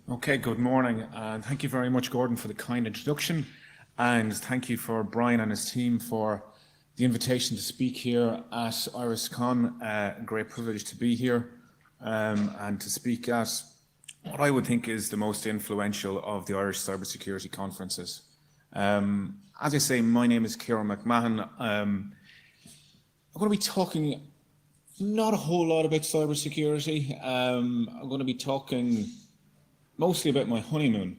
Okay, good morning, and thank you very much, Gordon, for the kind introduction, and thank you for Brian and his team for the invitation to speak here at IrisCon. A great privilege to be here and to speak at what I would think is the most influential of the Irish cybersecurity conferences. As I say, my name is Kieran McMahon. I'm going to be talking not a whole lot about cybersecurity. I'm going to be talking mostly about my honeymoon.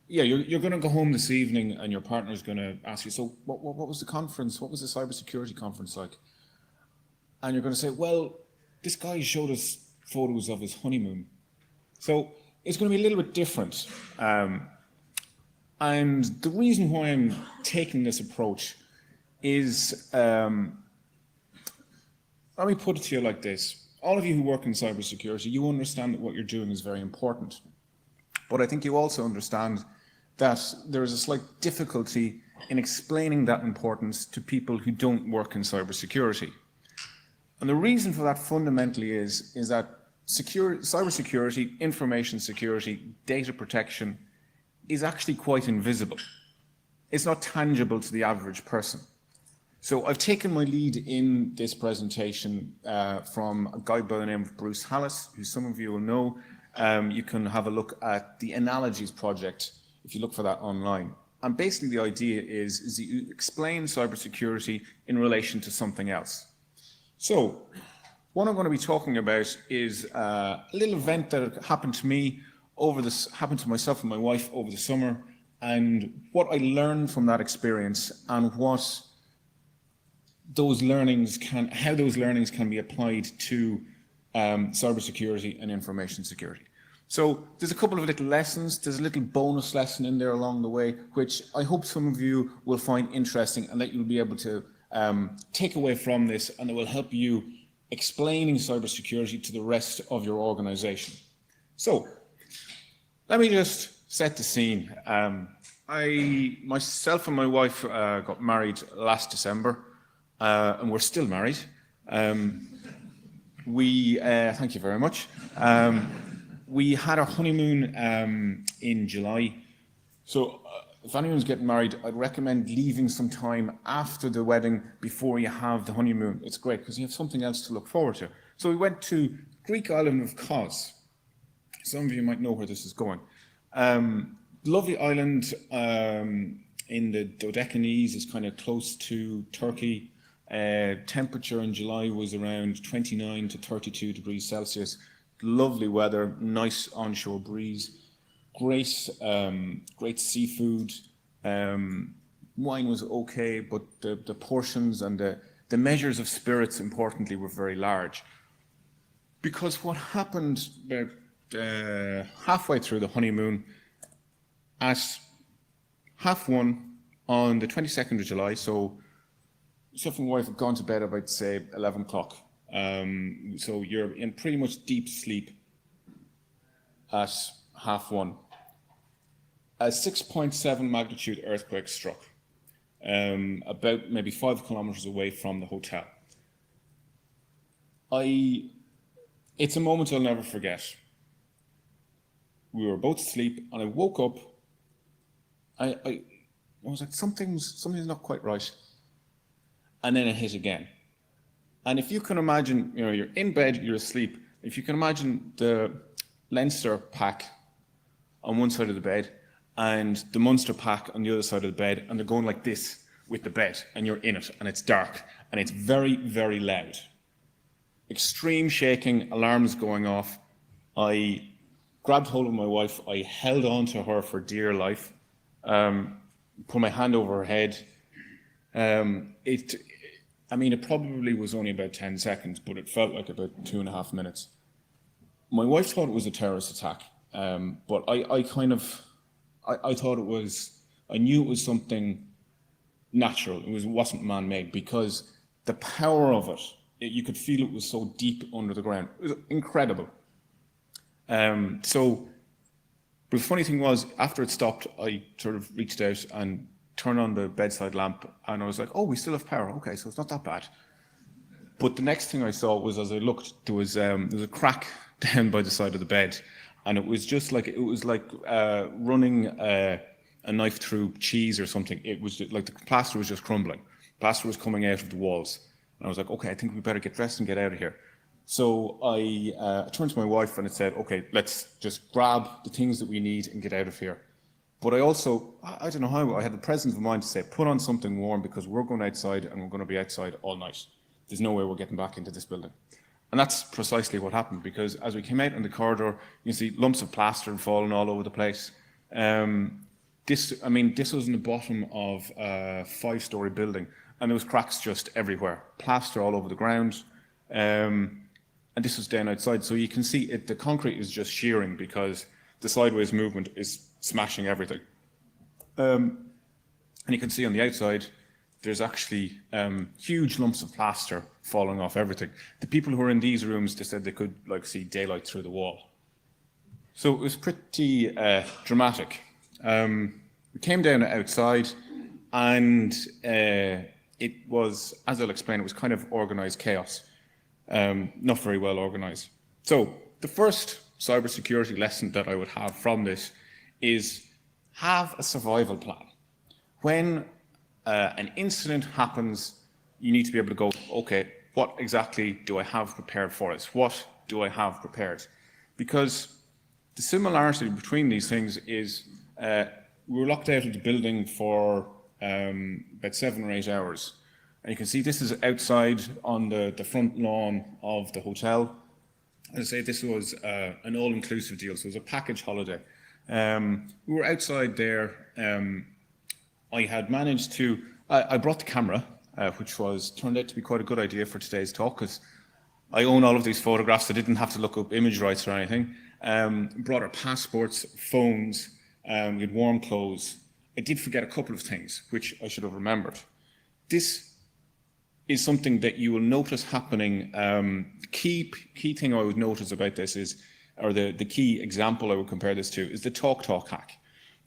You're going to go home this evening and your partner's going to ask you, so what was the conference? What was the cybersecurity conference like? And you're going to say, well, this guy showed us photos of his honeymoon. So it's going to be a little bit different. And the reason why I'm taking this approach is, let me put it to you like this. All of you who work in cybersecurity, you understand that what you're doing is very important. But I think you also understand that there is a slight difficulty in explaining that importance to people who don't work in cybersecurity. And the reason for that fundamentally is that cybersecurity, information security, data protection is actually quite invisible. It's not tangible to the average person. So I've taken my lead in this presentation from a guy by the name of Bruce Hallis, who some of you will know. You can have a look at the Analogies project if you look for that online. And basically the idea is that you explain cybersecurity in relation to something else. So what I'm going to be talking about is a little event that happened to me happened to myself and my wife over the summer, and what I learned from that experience and how those learnings can be applied to cybersecurity and information security. So there's a couple of little lessons. There's a little bonus lesson in there along the way, which I hope some of you will find interesting and that you'll be able to take away from this, and it will help you explaining cybersecurity to the rest of your organization. So let me just set the scene. Myself and my wife got married last December. And we're still married. Thank you very much. We had our honeymoon in July. So if anyone's getting married, I'd recommend leaving some time after the wedding before you have the honeymoon. It's great because you have something else to look forward to. So we went to Greek island of Kos. Some of you might know where this is going. Lovely island in the Dodecanese. It's kind of close to Turkey. Temperature in July was around 29 to 32 degrees Celsius. Lovely weather, nice onshore breeze, great seafood. Wine was okay, but the portions and the measures of spirits, importantly, were very large. Because what happened halfway through the honeymoon, at 1:30 on the 22nd of July, so myself and my wife had gone to bed about, say, 11 o'clock. So you're in pretty much deep sleep at 1:30. A 6.7 magnitude earthquake struck, about maybe 5 kilometers away from the hotel. It's a moment I'll never forget. We were both asleep, and I woke up. I was like, something's not quite right. And then it hit again. And if you can imagine, you're in bed, you're asleep. If you can imagine the Leinster pack on one side of the bed and the Munster pack on the other side of the bed, and they're going like this with the bed, and you're in it, and it's dark, and it's very, very loud. Extreme shaking, alarms going off. I grabbed hold of my wife. I held on to her for dear life, put my hand over her head. It probably was only about 10 seconds, but it felt like about 2.5 minutes. My wife thought it was a terrorist attack, but I thought it was, I knew it was something natural. It wasn't man-made, because the power of it, you could feel it was so deep under the ground. It was incredible. But the funny thing was, after it stopped, I sort of reached out and turned on the bedside lamp, and I was like, oh, we still have power. Okay, so it's not that bad. But the next thing I saw was, as I looked, there was a crack down by the side of the bed, and it was just like running a knife through cheese or something. It was just, like the plaster was just crumbling. Plaster was coming out of the walls, and I was like, okay, I think we better get dressed and get out of here. So I turned to my wife and I said, okay, let's just grab the things that we need and get out of here. But I also, I don't know how, I had the presence of mind to say, put on something warm because we're going outside and we're going to be outside all night. There's no way we're getting back into this building. And that's precisely what happened, because as we came out in the corridor, you see lumps of plaster falling all over the place. This was in the bottom of a 5-story building, and there was cracks just everywhere, plaster all over the ground. And this was down outside, so you can see it, the concrete is just shearing because the sideways movement is smashing everything. And you can see on the outside, there's actually huge lumps of plaster falling off everything. The people who were in these rooms, they said they could see daylight through the wall. So it was pretty dramatic. We came down outside, and it was, as I'll explain, it was kind of organized chaos. Not very well organized. So the first cybersecurity lesson that I would have from this is have a survival plan. When an incident happens, you need to be able to go, okay, what exactly do I have prepared for us? What do I have prepared? Because the similarity between these things is we were locked out of the building for about 7 or 8 hours. And you can see this is outside on the front lawn of the hotel. As I say, this was an all-inclusive deal, so it was a package holiday. We were outside there. I had managed to, I brought the camera, which turned out to be quite a good idea for today's talk, because I own all of these photographs. I didn't have to look up image rights or anything. Brought our passports, phones, we had warm clothes. I did forget a couple of things, which I should have remembered. This is something that you will notice happening. The key thing I would notice about this is, or the key example I would compare this to, is the TalkTalk hack.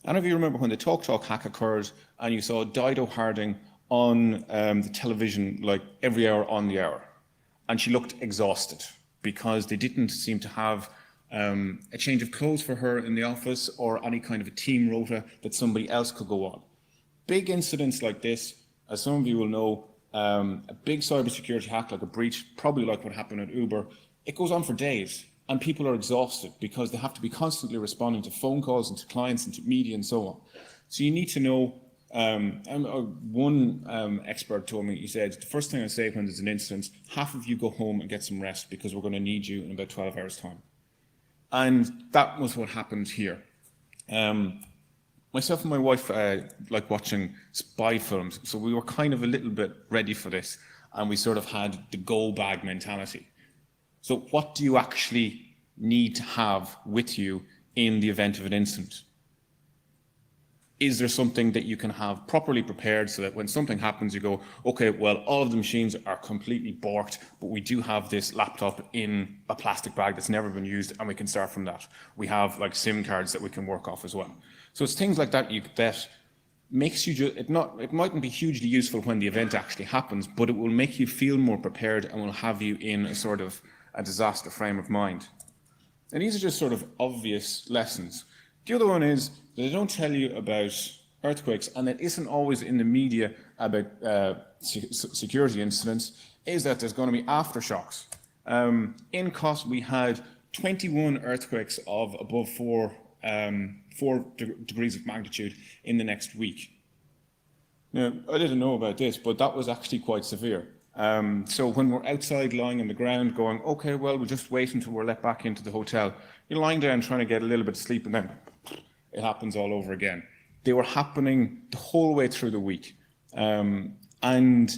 Any of you remember when the TalkTalk hack occurred and you saw Dido Harding on the television like every hour on the hour, and she looked exhausted because they didn't seem to have a change of clothes for her in the office or any kind of a team rota that somebody else could go on. Big incidents like this, as some of you will know, a big cybersecurity hack, like a breach, probably like what happened at Uber, it goes on for days, and people are exhausted because they have to be constantly responding to phone calls and to clients and to media and so on. So you need to know, one expert told me, he said, the first thing I say when there's an incident, half of you go home and get some rest because we're going to need you in about 12 hours time. And that was what happened here. Myself and my wife like watching spy films, so we were kind of a little bit ready for this, and we sort of had the go bag mentality. So what do you actually need to have with you in the event of an incident? Is there something that you can have properly prepared so that when something happens you go, okay, well, all of the machines are completely borked, but we do have this laptop in a plastic bag that's never been used, and we can start from that. We have like SIM cards that we can work off as well. So it's things like that that makes you it mightn't be hugely useful when the event actually happens, but it will make you feel more prepared and will have you in a sort of a disaster frame of mind. And these are just sort of obvious lessons. The other one is that they don't tell you about earthquakes, and it isn't always in the media about security incidents, is that there's going to be aftershocks. In Kos, we had 21 earthquakes of above 4 degrees of magnitude in the next week. Now, I didn't know about this, but that was actually quite severe. So when we're outside lying on the ground going, okay, well, we'll just wait until we're let back into the hotel. You're lying down trying to get a little bit of sleep, and then it happens all over again. They were happening the whole way through the week. And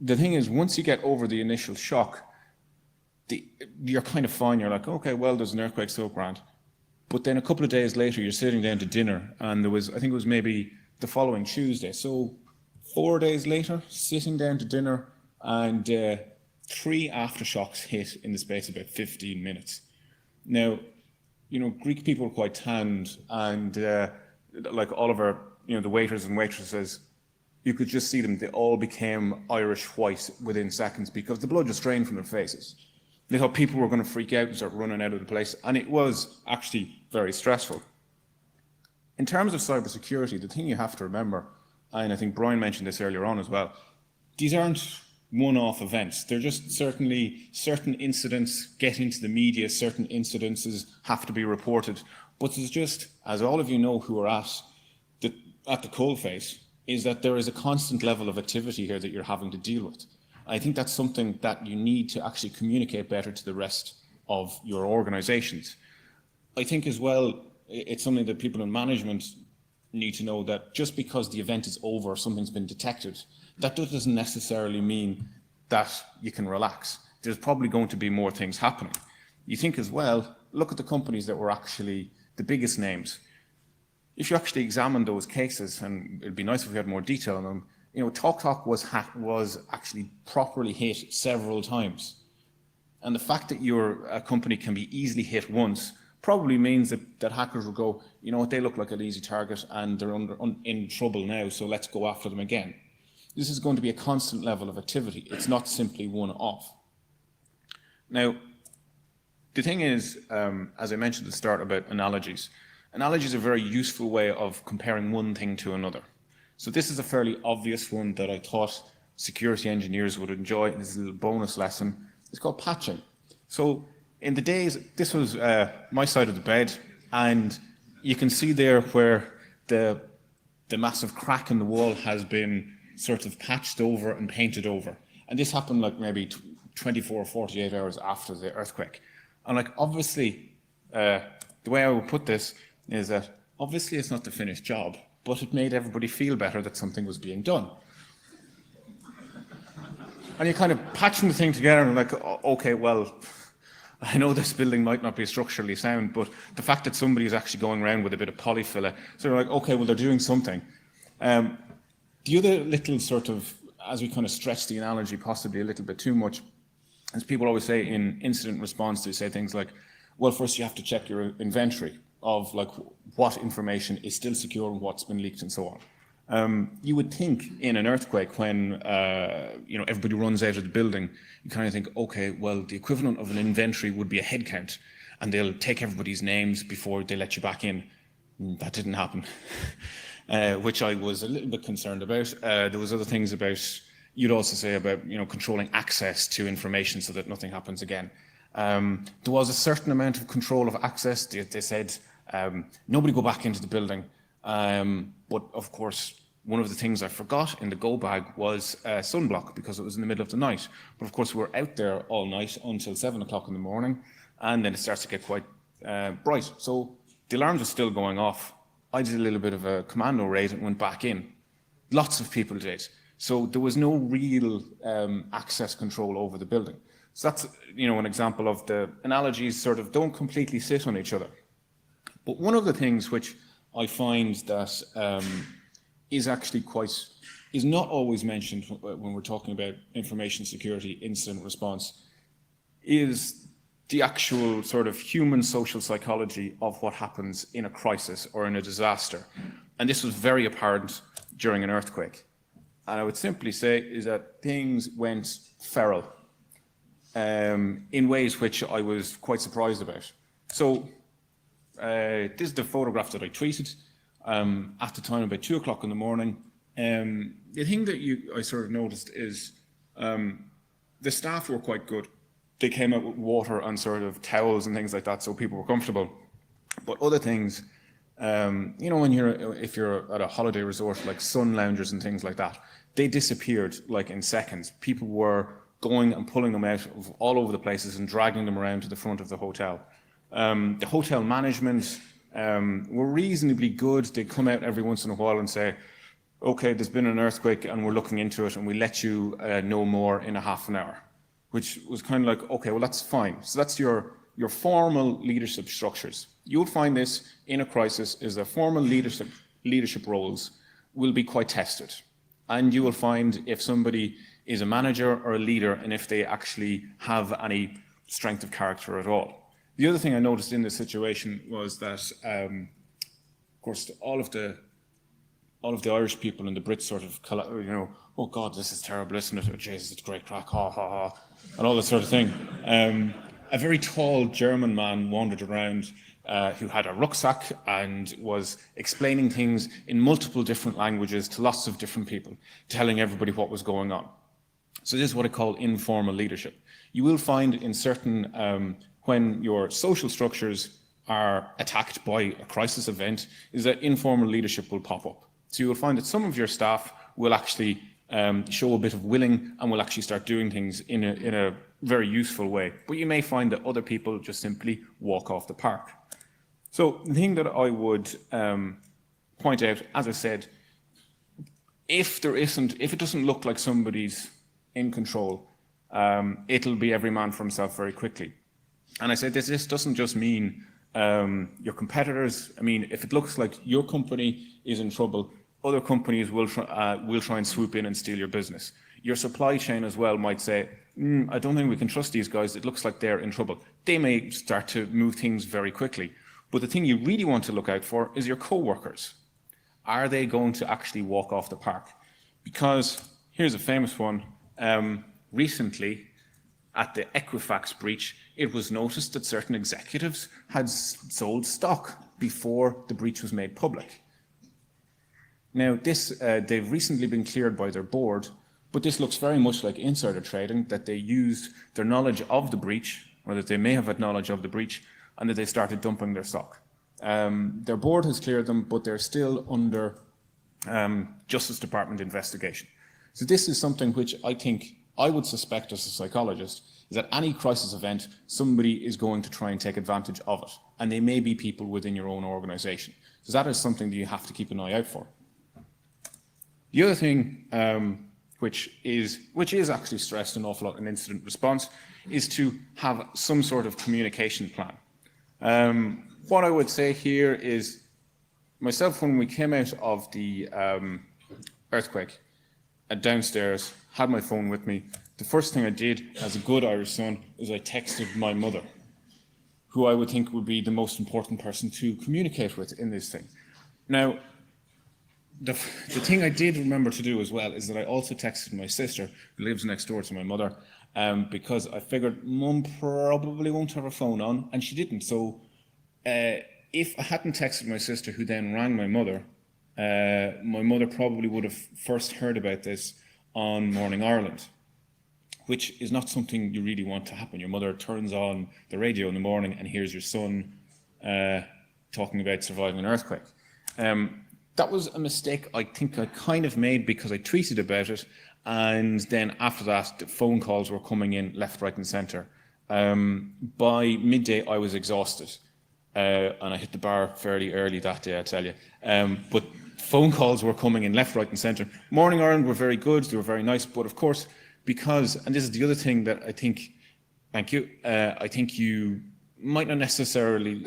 the thing is, once you get over the initial shock, you're kind of fine. You're like, okay, well, there's an earthquake, so grand. But then a couple of days later, you're sitting down to dinner, and I think it was maybe the following Tuesday. So 4 days later, sitting down to dinner, and 3 aftershocks hit in the space of about 15 minutes. Now, Greek people are quite tanned, and like all of our, the waiters and waitresses, you could just see them. They all became Irish white within seconds because the blood just drained from their faces. They thought people were going to freak out and start running out of the place, and it was actually very stressful. In terms of cybersecurity, the thing you have to remember, and I think Brian mentioned this earlier on as well, these aren't one-off events. They're just certainly certain incidents get into the media, certain incidences have to be reported. But there's just, as all of you know who are at the coalface, is that there is a constant level of activity here that you're having to deal with. I think that's something that you need to actually communicate better to the rest of your organizations. I think as well, it's something that people in management need to know, that just because the event is over, something's been detected, that doesn't necessarily mean that you can relax. There's probably going to be more things happening. You think as well, look at the companies that were actually the biggest names. If you actually examine those cases, and it'd be nice if we had more detail on them, you know, TalkTalk was actually properly hit several times. And the fact that a company can be easily hit once probably means that hackers will go, you know what, they look like an easy target and they're in trouble now, so let's go after them again. This is going to be a constant level of activity. It's not simply one-off. Now, the thing is, as I mentioned at the start about analogies, analogies are a very useful way of comparing one thing to another. So this is a fairly obvious one that I thought security engineers would enjoy, and this is a little bonus lesson. It's called patching. So in the days, this was my side of the bed, and you can see there where the massive crack in the wall has been sort of patched over and painted over. And this happened like maybe 24 or 48 hours after the earthquake. And like, obviously, the way I would put this is that obviously it's not the finished job, but it made everybody feel better that something was being done. And you kind of patching the thing together and like, okay, well, I know this building might not be structurally sound, but the fact that somebody is actually going around with a bit of polyfiller, so you're like, okay, well, they're doing something. The other little sort of, as we kind of stretch the analogy possibly a little bit too much, as people always say in incident response, they say things like, well, first you have to check your inventory of like what information is still secure and what's been leaked and so on. You would think in an earthquake when you know, everybody runs out of the building, you kind of think, okay, well, the equivalent of an inventory would be a head count, and they'll take everybody's names before they let you back in. That didn't happen, which I was a little bit concerned about. There was other things about, you'd also say about, you know, controlling access to information so that nothing happens again. There was a certain amount of control of access. They said, nobody go back into the building. But of course, one of the things I forgot in the go bag was sunblock, because it was in the middle of the night. But of course, we were out there all night until 7 o'clock in the morning, and then it starts to get quite bright. So the alarms are still going off. I did a little bit of a commando raid and went back in. Lots of people did. So there was no real access control over the building. So that's, you know, an example of the analogies sort of don't completely sit on each other. But one of the things which I find that is actually is not always mentioned when we're talking about information security, incident response, is the actual sort of human social psychology of what happens in a crisis or in a disaster. And this was very apparent during an earthquake. And I would simply say is that things went feral in ways which I was quite surprised about. So this is the photograph that I tweeted at the time, about 2 o'clock in the morning. The thing that I sort of noticed is the staff were quite good. They came out with water and sort of towels and things like that, so people were comfortable. But other things, you know, if you're at a holiday resort, like sun loungers and things like that, they disappeared like in seconds. People were going and pulling them out of all over the places and dragging them around to the front of the hotel. The hotel management were reasonably good. They'd come out every once in a while and say, okay, there's been an earthquake and we're looking into it and we'll let you know more in a half an hour, which was kind of like, okay, well, that's fine. So that's your formal leadership structures. You'll find this in a crisis is that formal leadership roles will be quite tested. And you will find if somebody is a manager or a leader and if they actually have any strength of character at all. The other thing I noticed in this situation was that, of course, all of the all of the Irish people and the Brits sort of, oh God, this is terrible, isn't it? Oh, Jesus, it's great crack, ha, ha, ha, and all that sort of thing. A very tall German man wandered around who had a rucksack and was explaining things in multiple different languages to lots of different people, telling everybody what was going on. So this is what I call informal leadership. You will find in certain, when your social structures are attacked by a crisis event, is that informal leadership will pop up. So you will find that some of your staff will actually show a bit of willing and will actually start doing things in a very useful way. But you may find that other people just simply walk off the park. So the thing that I would point out, as I said, if it doesn't look like somebody's in control, it'll be every man for himself very quickly. And I said this doesn't just mean your competitors. I mean, if it looks like your company is in trouble, other companies will try and swoop in and steal your business. Your supply chain as well might say, I don't think we can trust these guys. It looks like they're in trouble. They may start to move things very quickly. But the thing you really want to look out for is your co-workers. Are they going to actually walk off the park? Because here's a famous one. Recently, at the Equifax breach, it was noticed that certain executives had sold stock before the breach was made public. Now, they've recently been cleared by their board, but this looks very much like insider trading, that they used their knowledge of the breach, or that they may have had knowledge of the breach, and that they started dumping their stock. Their board has cleared them, but they're still under Justice Department investigation. So this is something which I would suspect as a psychologist, is that any crisis event, somebody is going to try and take advantage of it. And they may be people within your own organization. So that is something that you have to keep an eye out for. The other thing, which is actually stressed an awful lot in incident response, is to have some sort of communication plan. What I would say here is, myself, when we came out of the earthquake, downstairs, had my phone with me, the first thing I did as a good Irish son is I texted my mother, who I would think would be the most important person to communicate with in this thing. Now, the thing I did remember to do as well is that I also texted my sister, who lives next door to my mother, because I figured Mum probably won't have her phone on, and she didn't. So if I hadn't texted my sister, who then rang my mother probably would have first heard about this on Morning Ireland, which is not something you really want to happen. Your mother turns on the radio in the morning and hears your son talking about surviving an earthquake. That was a mistake I think I kind of made because I tweeted about it, and then after that, the phone calls were coming in left, right, and centre. By midday, I was exhausted, and I hit the bar fairly early that day, I tell you. But phone calls were coming in left, right, and centre. Morning Ireland were very good; they were very nice. But of course, because, and this is the other thing that I think, thank you, I think you might not necessarily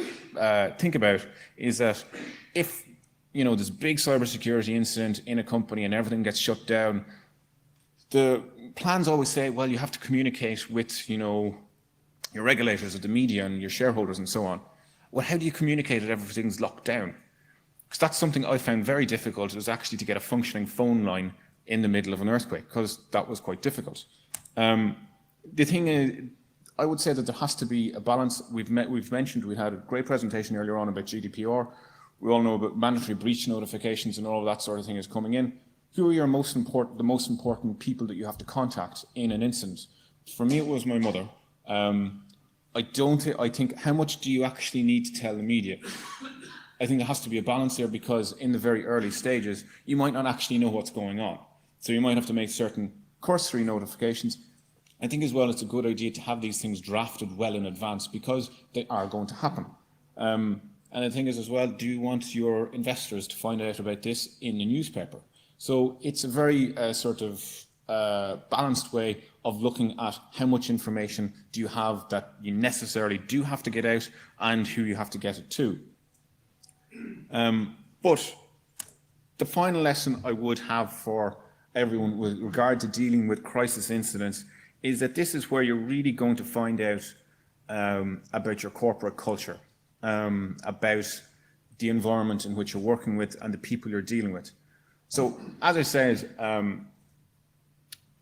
think about, is that if there's a big cybersecurity incident in a company and everything gets shut down, the plans always say, well, you have to communicate with, your regulators or the media and your shareholders and so on. Well, how do you communicate if everything's locked down? Because that's something I found very difficult, was actually to get a functioning phone line in the middle of an earthquake, because that was quite difficult. The thing is, I would say that there has to be a balance. We've mentioned, we had a great presentation earlier on about GDPR. We all know about mandatory breach notifications and all of that sort of thing is coming in. Who are the most important people that you have to contact in an incident? For me, it was my mother. I think, how much do you actually need to tell the media? I think there has to be a balance there, because in the very early stages, you might not actually know what's going on. So you might have to make certain cursory notifications. I think as well, it's a good idea to have these things drafted well in advance, because they are going to happen. And the thing is as well, do you want your investors to find out about this in the newspaper? So it's a very balanced way of looking at how much information do you have that you necessarily do have to get out, and who you have to get it to. But the final lesson I would have for everyone with regard to dealing with crisis incidents is that this is where you're really going to find out about your corporate culture, about the environment in which you're working with and the people you're dealing with. So, as I said,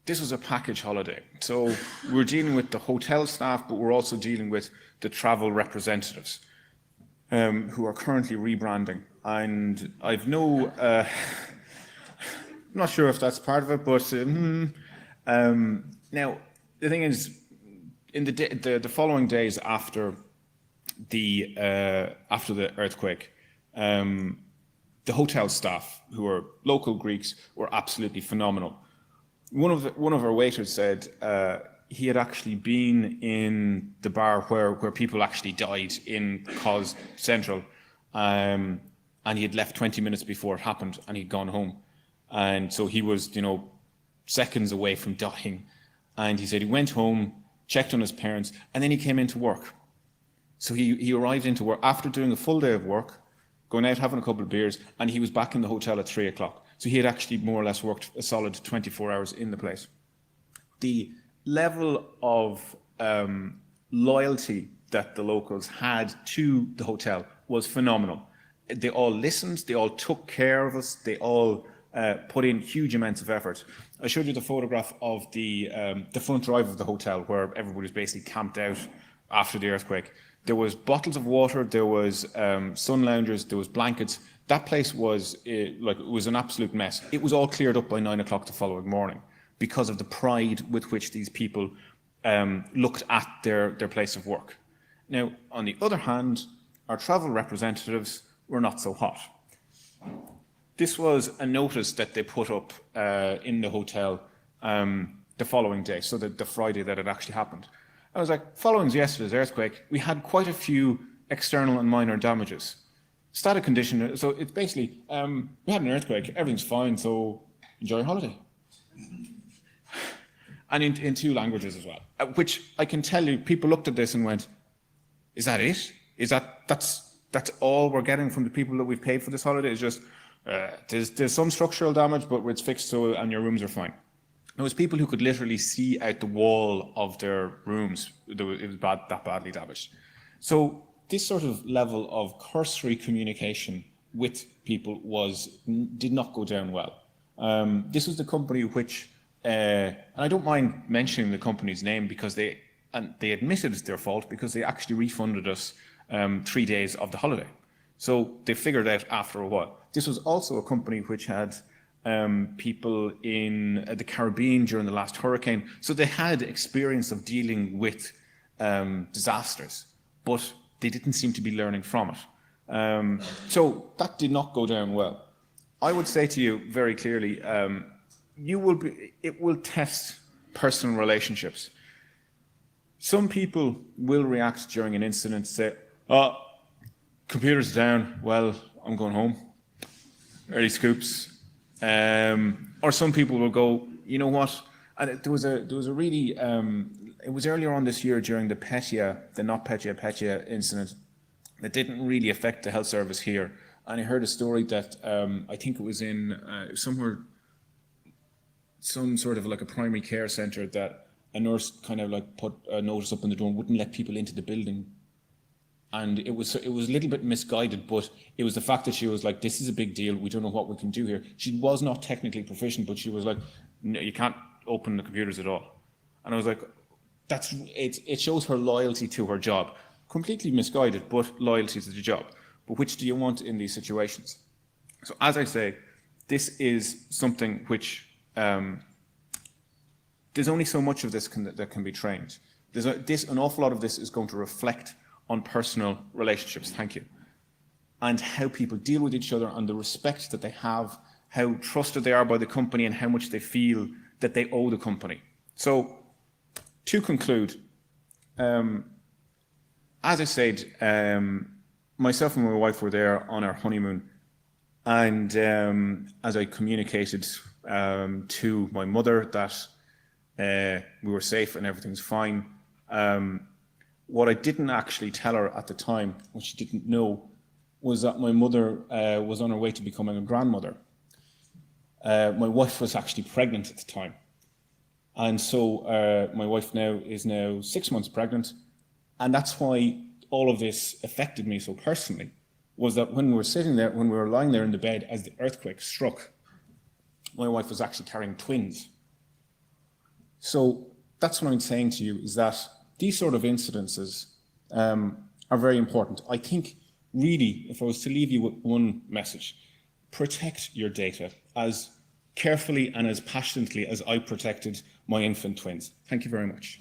this was a package holiday. So we're dealing with the hotel staff, but we're also dealing with the travel representatives who are currently rebranding. And I've I'm not sure if that's part of it, but now the thing is, in the following days after the earthquake, the hotel staff, who are local Greeks, were absolutely phenomenal. One of our waiters said he had actually been in the bar where people actually died in Cos Central, and he had left 20 minutes before it happened, and he'd gone home, and so he was, seconds away from dying. And he said he went home, checked on his parents, and then he came into work. So he arrived into work after doing a full day of work, going out having a couple of beers, and he was back in the hotel at 3 o'clock. So he had actually more or less worked a solid 24 hours in the place. The level of loyalty that the locals had to the hotel was phenomenal. They all listened, they all took care of us, they all put in huge amounts of effort. I showed you the photograph of the front drive of the hotel, where everybody was basically camped out after the earthquake. There was bottles of water, there was sun loungers, there was blankets. That place was it was an absolute mess. It was all cleared up by 9 o'clock the following morning because of the pride with which these people looked at their place of work. Now, on the other hand, our travel representatives were not so hot. This was a notice that they put up in the hotel the following day, so the Friday that it actually happened. I was like, following yesterday's earthquake, we had quite a few external and minor damages. Static condition, so it's basically, we had an earthquake, everything's fine, so enjoy your holiday. And in two languages as well, which I can tell you, people looked at this and went, is that it? That's all we're getting from the people that we've paid for this holiday? It's just, there's some structural damage, but it's fixed, so, and your rooms are fine. There was people who could literally see out the wall of their rooms. It was that badly damaged. So this sort of level of cursory communication with people did not go down well. This was the company which, and I don't mind mentioning the company's name because they admitted it's their fault because they actually refunded us 3 days of the holiday. So they figured out after a while. This was also a company which had people in the Caribbean during the last hurricane. So they had experience of dealing with disasters, but they didn't seem to be learning from it. So that did not go down well. I would say to you very clearly, it will test personal relationships. Some people will react during an incident, say, oh, computer's down, well, I'm going home. Early scoops. Or some people will go, you know what? And there was a really, it was earlier on this year during the NotPetya incident that didn't really affect the health service here. And I heard a story that I think it was in somewhere, some sort of like a primary care centre, that a nurse kind of like put a notice up on the door and wouldn't let people into the building. And it was a little bit misguided, but it was the fact that she was like, this is a big deal, we don't know what we can do here. She was not technically proficient, but she was like, no, you can't open the computers at all. And I was like, it shows her loyalty to her job. Completely misguided, but loyalty to the job. But which do you want in these situations? So as I say, this is something which, there's only so much of this that can be trained. An awful lot of this is going to reflect on personal relationships, thank you, and how people deal with each other, and the respect that they have, how trusted they are by the company, and how much they feel that they owe the company. So, to conclude, as I said, myself and my wife were there on our honeymoon, and as I communicated to my mother that we were safe and everything's fine, what I didn't actually tell her at the time, what she didn't know, was that my mother was on her way to becoming a grandmother. My wife was actually pregnant at the time. And so my wife is now 6 months pregnant. And that's why all of this affected me so personally, was that when we were sitting there, when we were lying there in the bed as the earthquake struck, my wife was actually carrying twins. So that's what I'm saying to you, is that these sort of incidences are very important. I think, really, if I was to leave you with one message, protect your data as carefully and as passionately as I protected my infant twins. Thank you very much.